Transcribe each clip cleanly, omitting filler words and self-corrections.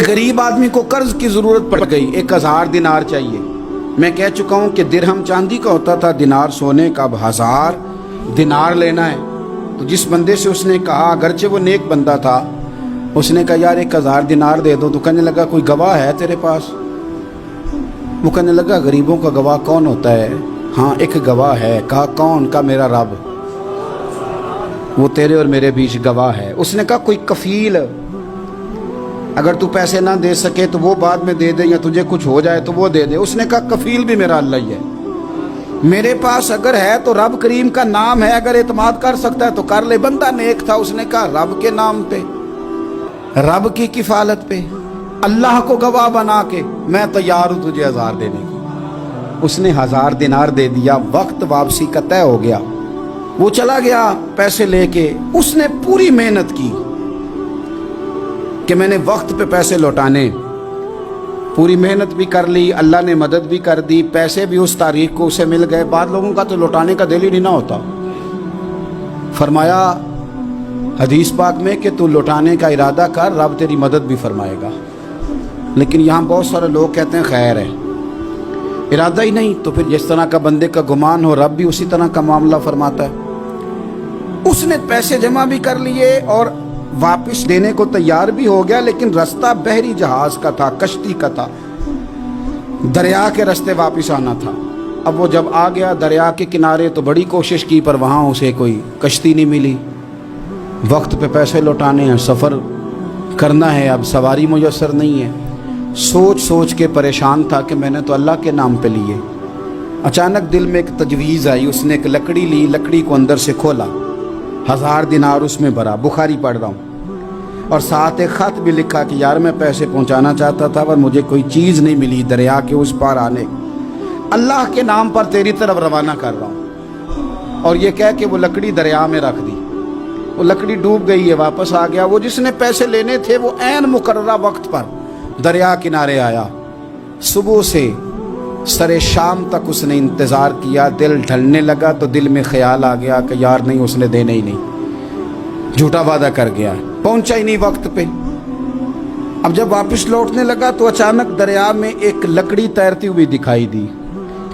गरीब आदमी को कर्ज की जरूरत पड़ गई, 1000 दिनार चाहिए। मैं कह चुका हूं कि दिरहम चांदी का होता था, दिनार सोने का। अब 1000 दिनार लेना है। तो जिस बंदे से उसने कहा, अगरचे वो नेक बंदा था, उसने कहा यार 1000 दिनार दे दो। तो कहने लगा कोई गवाह है तेरे पास? वो कहने लगा गरीबों का गवाह कौन होता है? हाँ एक गवाह है। कहा कौन? का मेरा रब, वो तेरे और मेरे बीच गवाह है। उसने कहा कोई कफील, अगर तू पैसे ना दे सके तो वो बाद में दे दे, या तुझे कुछ हो जाए तो वो दे दे। उसने कहा कफील भी मेरा अल्लाह ही है। मेरे पास अगर है तो रब करीम का नाम है, अगर एतमाद कर सकता है तो कर ले। बंदा नेक था, उसने कहा रब के नाम पे, रब की किफालत पे, अल्लाह को गवाह बना के मैं तैयार हूं तुझे 1000 देने की। उसने 1000 दिनार दे दिया। वक्त वापसी का तय हो गया। वो चला गया पैसे लेके। उसने पूरी मेहनत की कि मैंने वक्त पे पैसे लौटाने, पूरी मेहनत भी कर ली, अल्लाह ने मदद भी कर दी, पैसे भी उस तारीख को उसे मिल गए। बाद लोगों का तो लौटाने का दिल ही नहीं ना होता। फरमाया हदीस पाक में कि तू लौटाने का इरादा कर, रब तेरी मदद भी फरमाएगा। लेकिन यहाँ बहुत सारे लोग कहते हैं खैर है, इरादा ही नहीं। तो फिर जिस तरह का बंदे का गुमान हो, रब भी उसी तरह का मामला फरमाता है। उसने पैसे जमा भी कर लिए और वापस देने को तैयार भी हो गया, लेकिन रास्ता बहरी जहाज का था, कश्ती का था, दरिया के रास्ते वापस आना था। अब वो जब आ गया दरिया के किनारे तो बड़ी कोशिश की, पर वहाँ उसे कोई कश्ती नहीं मिली। वक्त पे पैसे लौटाने हैं, सफ़र करना है, अब सवारी मुयस्सर नहीं है। सोच सोच के परेशान था कि मैंने तो अल्लाह के नाम पे लिए। अचानक दिल में एक तजवीज़ आई। उसने एक लकड़ी ली, लकड़ी को अंदर से खोला, 1000 दिनार उसमें भरा। बुखारी पढ़ रहा हूँ। और साथ एक ख़त भी लिखा कि यार मैं पैसे पहुँचाना चाहता था पर मुझे कोई चीज़ नहीं मिली दरिया के उस पार आने, अल्लाह के नाम पर तेरी तरफ रवाना कर रहा हूँ। और ये कह के वो लकड़ी दरिया में रख दी। वो लकड़ी डूब गई है, वापस आ गया। वो जिसने पैसे लेने थे वो ऐन मुकर्ररा वक्त पर दरिया किनारे आया। सुबह से सरे शाम तक उसने इंतज़ार किया। दिल ढलने लगा तो दिल में ख्याल आ गया कि यार नहीं, उसने देने ही नहीं, झूठा वादा कर गया, पहुंचा ही नहीं वक्त पे। अब जब वापस लौटने लगा तो अचानक दरिया में एक लकड़ी तैरती हुई दिखाई दी।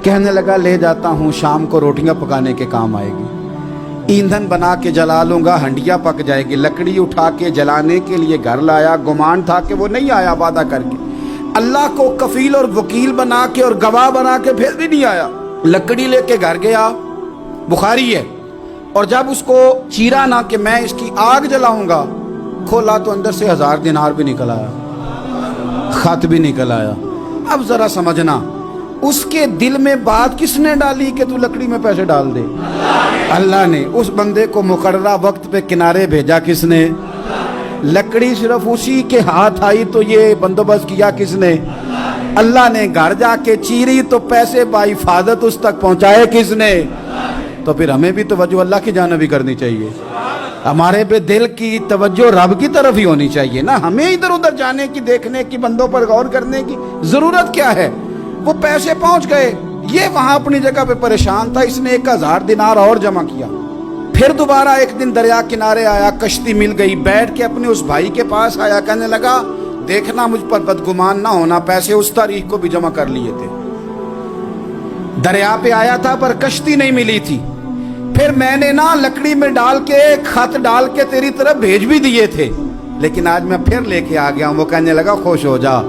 कहने लगा ले जाता हूँ, शाम को रोटियां पकाने के काम आएगी, ईंधन बना के जला लूंगा, हंडिया पक जाएगी। लकड़ी उठा के जलाने के लिए घर लाया। गुमान था कि वो नहीं आया वादा करके। अल्लाह को कफील और वकील बना के और गवाह बना के फिर भी नहीं आया। लकड़ी लेके घर गया, बुखारी है। और जब उसको चीरा ना कि मैं इसकी आग जलाऊंगा, खोला तो अंदर से 1000 दिनार भी निकल आया, खत भी निकल आया। अब जरा समझना, उसके दिल में बात किसने डाली कि तू लकड़ी में पैसे डाल दे? अल्लाह ने। उस बंदे को मुकर्ररा वक्त पे किनारे भेजा किसने? लकड़ी सिर्फ उसी के हाथ आई तो ये बंदोबस्त किया किसने? अल्लाह ने। घर जाके चीरी तो पैसे बाहिफाजत उस तक पहुंचाए किसने? तो फिर हमें भी तवज्जो अल्लाह की जानिब भी करनी चाहिए। हमारे पे दिल की तवज्जो रब की तरफ ही होनी चाहिए ना। हमें इधर उधर जाने की, देखने की, बंदों पर गौर करने की जरूरत क्या है? वो पैसे पहुंच गए, ये वहां अपनी जगह पे परेशान था। इसने 1000 दिनार और जमा किया। फिर दोबारा एक दिन दरिया किनारे आया, कश्ती मिल गई, बैठ के अपने उस भाई के पास आया। कहने लगा देखना मुझ पर बदगुमान ना होना, पैसे उस तारीख को भी जमा कर लिए थे। दरिया पे आया था पर कश्ती नहीं मिली थी। फिर मैंने ना लकड़ी में डाल के, खत डाल के तेरी तरफ भेज भी दिए थे, लेकिन आज मैं फिर लेके आ गया हूं। वो कहने लगा खुश हो जा,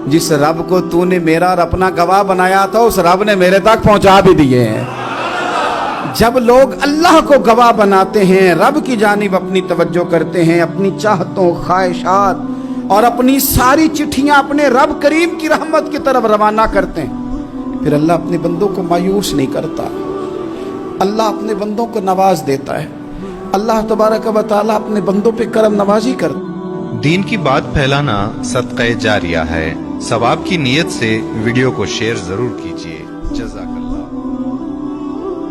जिस रब को तूने मेरा और अपना गवाह बनाया था उस रब ने मेरे तक पहुंचा भी दिए हैं। जब लोग अल्लाह को गवाह बनाते हैं, रब की जानिब अपनी तवज्जो करते हैं, अपनी चाहतों, ख्वाहिशात और अपनी सारी चिट्ठियां अपने रब करीम की रहमत की तरफ रवाना करते हैं, फिर अल्लाह अपने बंदों को मायूस नहीं करता। अल्लाह अपने बंदों को नवाज देता है। अल्लाह तबारक व तआला अपने बंदों पे करम नवाजी करता है। दीन की बात फैलाना सदक़े जारिया है। सवाब की नीयत से वीडियो को शेयर जरूर कीजिए। जज़ाक।